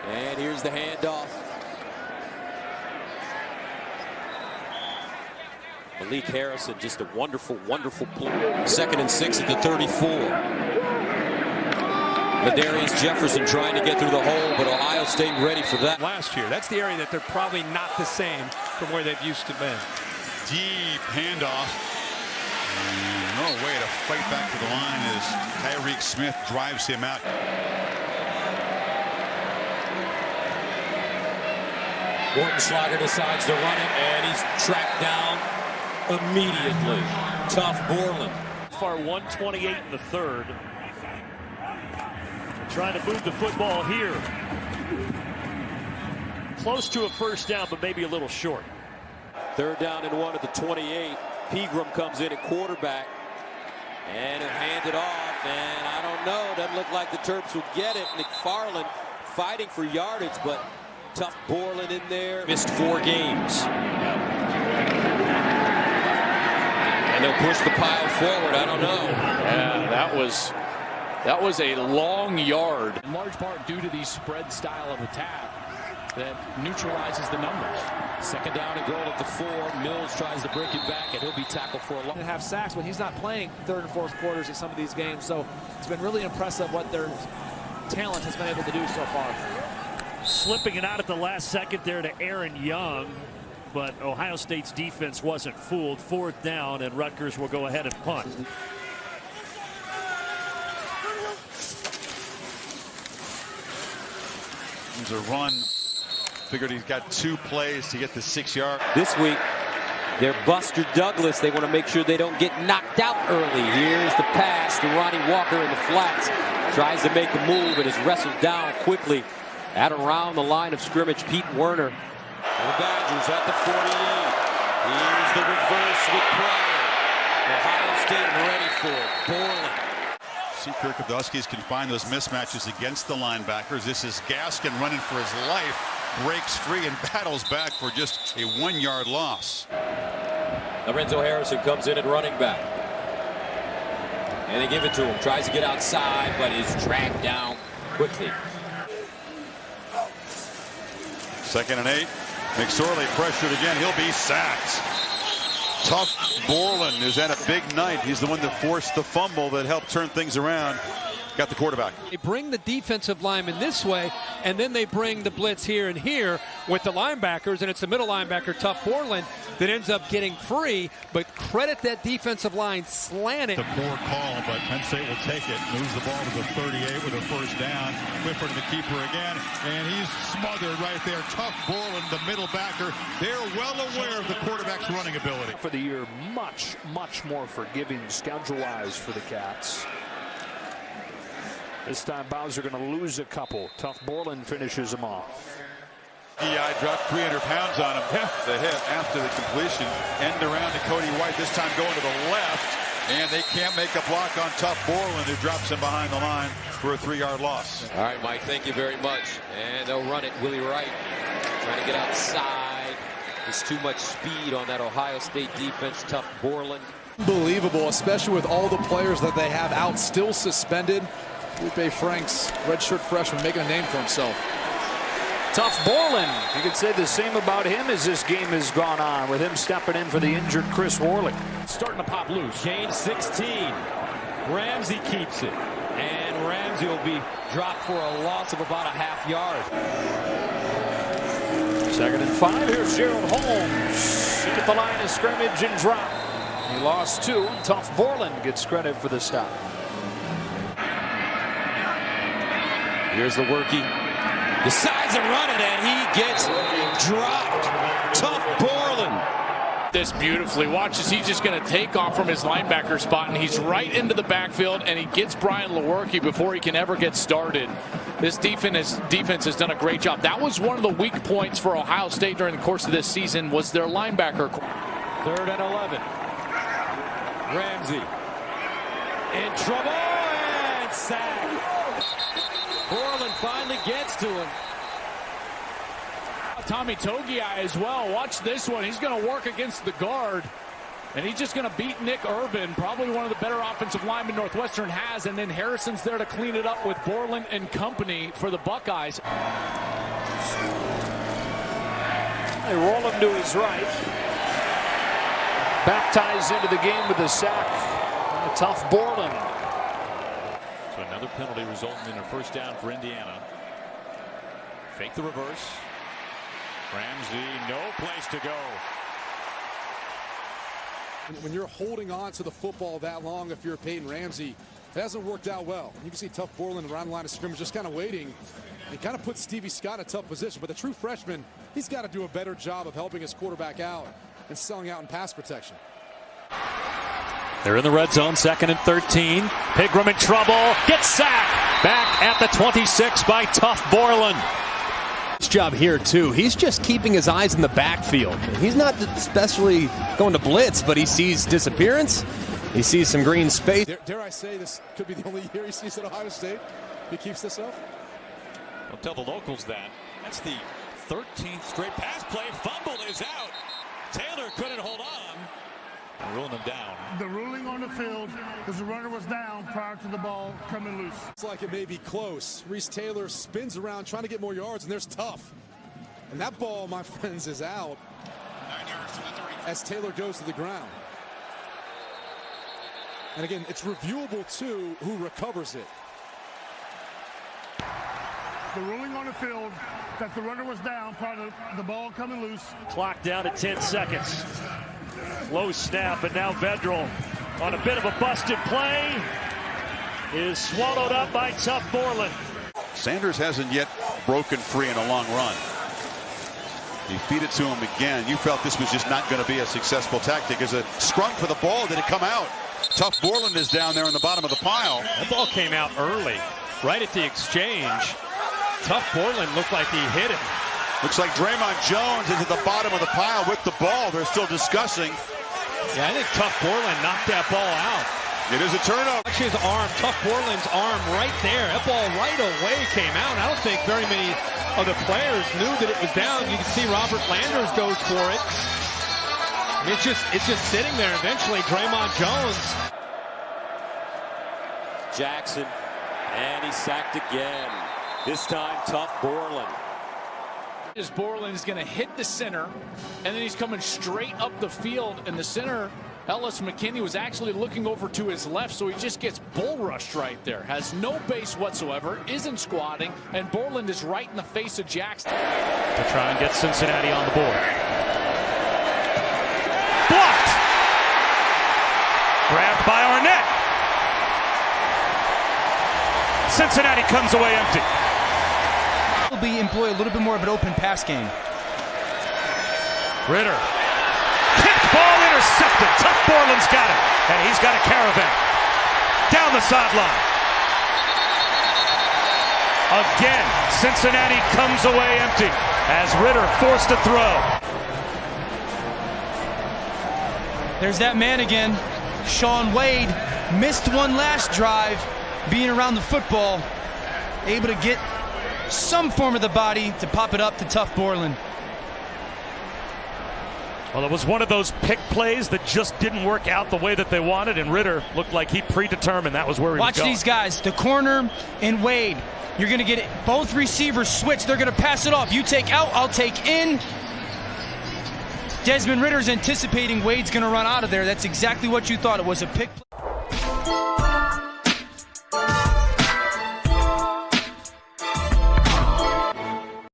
And here's the handoff. Malik Harrison, just a wonderful, wonderful play. 2nd and 6 at the 34. Ladarius Jefferson trying to get through the hole, but Ohio State ready for that. Last year, that's the area that they're probably not the same from where they've used to be. Deep handoff. No way to fight back to the line as Tyreek Smith drives him out. Wartenschlager decides to run it, and he's tracked down immediately. Tuf Borland. Far 128 in the 3rd. Trying to move the football here. Close to a first down, but maybe a little short. 3rd down and 1 at the 28. Pegram comes in at quarterback. And he'll hand it off. And I don't know. Doesn't look like the Terps would get it. McFarland fighting for yardage, but Tuf Borland in there. Missed 4 games. And they'll push the pile forward. I don't know. Yeah, that was a long yard. In large part due to the spread style of attack that neutralizes the numbers. 2nd down and goal at the 4. Mills tries to break it back, and he'll be tackled for a long. And have sacks, but he's not playing 3rd and 4th quarters in some of these games. So it's been really impressive what their talent has been able to do so far. Slipping it out at the last second there to Aaron Young, but Ohio State's defense wasn't fooled. 4th down, and Rutgers will go ahead and punt. There's a run. Figured he's got 2 plays to get the 6 yard. This week, they're Buster Douglas. They want to make sure they don't get knocked out early. Here's the pass to Ronnie Walker in the flats. Tries to make a move and is wrestled down quickly at around the line of scrimmage. Pete Werner. And the Badgers at the 48. Here's the reverse with Pryor. Ohio State ready for it. Borland. See Kirk if the Huskies can find those mismatches against the linebackers. This is Gaskin running for his life. Breaks free and battles back for just a 1-yard loss. Lorenzo Harrison comes in at running back. And they give it to him. Tries to get outside, but is dragged down quickly. 2nd and 8. McSorley pressured again. He'll be sacked. Tuf Borland is at a big night. He's the one that forced the fumble that helped turn things around. Got the quarterback. They bring the defensive lineman this way, and then they bring the blitz here and here with the linebackers, and it's the middle linebacker, Tuf Borland, that ends up getting free. But credit that defensive line slanting. The poor call, but Penn State will take it. Moves the ball to the 38 with a 1st down. Clifford to the keeper again, and he's smothered right there. Tuf Borland, the middle backer. They're well aware of the quarterback's running ability. For the year, much more forgiving schedule-wise for the Cats. This time Bowser going to lose a couple. Tuf Borland finishes him off. DI dropped 300 pounds on him. The hit after the completion. End around to Cody White, this time going to the left. And they can't make a block on Tuf Borland, who drops him behind the line for a 3-yard loss. All right, Mike, thank you very much. And they'll run it. Willie Wright trying to get outside. There's too much speed on that Ohio State defense. Tuf Borland. Unbelievable, especially with all the players that they have out still suspended. Felipe Franks, redshirt freshman, making a name for himself. Tuf Borland, you could say the same about him as this game has gone on, with him stepping in for the injured Chris Worley. Starting to pop loose. Gain 16. Ramsey keeps it. And Ramsey will be dropped for a loss of about a half yard. 2nd and 5. Here's Gerald Holmes. At the line of scrimmage and drop. He lost 2. Tuf Borland gets credit for the stop. Here's the workie. Decides to run it, and he gets dropped. Tuf Borland. This beautifully. Watch as he's just going to take off from his linebacker spot, and he's right into the backfield, and he gets Brian Lewerke before he can ever get started. This defense has done a great job. That was one of the weak points for Ohio State during the course of this season, was their linebacker. 3rd and 11. Ramsey in trouble and sack. Borland finally gets to him. Tommy Togiai as well. Watch this one. He's going to work against the guard, and he's just going to beat Nick Urban, probably one of the better offensive linemen Northwestern has, and then Harrison's there to clean it up with Borland and company for the Buckeyes. They roll him to his right. Baptized into the game with a sack. Tuf Borland. So another penalty resulting in a first down for Indiana. Fake the reverse. Ramsey, no place to go. When you're holding on to the football that long, if you're Peyton Ramsey, it hasn't worked out well. You can see Tuf Borland around the line of scrimmage just kind of waiting. He kind of puts Stevie Scott in a tough position, but the true freshman, he's got to do a better job of helping his quarterback out and selling out in pass protection. They're in the red zone, 2nd and 13. Pigram in trouble, gets sacked. Back at the 26 by Tuf Borland. His job here too. He's just keeping his eyes in the backfield. He's not especially going to blitz, but he sees disappearance. He sees some green space. Dare I say this could be the only year he sees at Ohio State if he keeps this up? Don't tell the locals that. That's the 13th straight pass play. Fumble is out. Taylor couldn't hold on. Ruling him down. The ruling on the field is the runner was down prior to the ball coming loose. It's like it may be close. Reese Taylor spins around trying to get more yards, and there's Tuf. And that ball, my friends, is out as Taylor goes to the ground. And again, it's reviewable too who recovers it. The ruling on the field that the runner was down prior to the ball coming loose. Clock down at 10 seconds. Low snap, and now Vedral on a bit of a busted play is swallowed up by Tuf Borland. Sanders hasn't yet broken free in a long run. You feed it to him again. You felt this was just not going to be a successful tactic. As a scrum for the ball, did it come out? Tuf Borland is down there in the bottom of the pile. That ball came out early, right at the exchange. Tuf Borland looked like he hit it. Looks like Draymond Jones is at the bottom of the pile with the ball. They're still discussing. Yeah, I think Tuf Borland knocked that ball out. It is a turnover. Watch his arm, Tuf Borland's arm right there. That ball right away came out. I don't think very many of the players knew that it was down. You can see Robert Landers goes for it. It's just sitting there. Eventually, Draymond Jones. Jackson, and he's sacked again. This time, Tuf Borland. Borland is going to hit the center, and then he's coming straight up the field, and the center, Ellis McKinney, was actually looking over to his left, so he just gets bull rushed right there. Has no base whatsoever, isn't squatting, and Borland is right in the face of Jackson. To try and get Cincinnati on the board. Blocked! Grabbed by Arnett. Cincinnati comes away empty. Employ a little bit more of an open pass game. Ritter. Tipped ball intercepted. Tuf Borland's got it. And he's got a caravan. Down the sideline. Again, Cincinnati comes away empty as Ritter forced to throw. There's that man again. Shaun Wade missed one last drive, being around the football, able to get some form of the body to pop it up to Tuf Borland. Well, it was one of those pick plays that just didn't work out the way that they wanted, and Ritter looked like he predetermined that was where he was going. Watch these guys, the corner and Wade. You're going to get it, both receivers switch. They're going to pass it off. You take out, I'll take in. Desmond Ritter's anticipating Wade's going to run out of there. That's exactly what you thought. It was a pick play.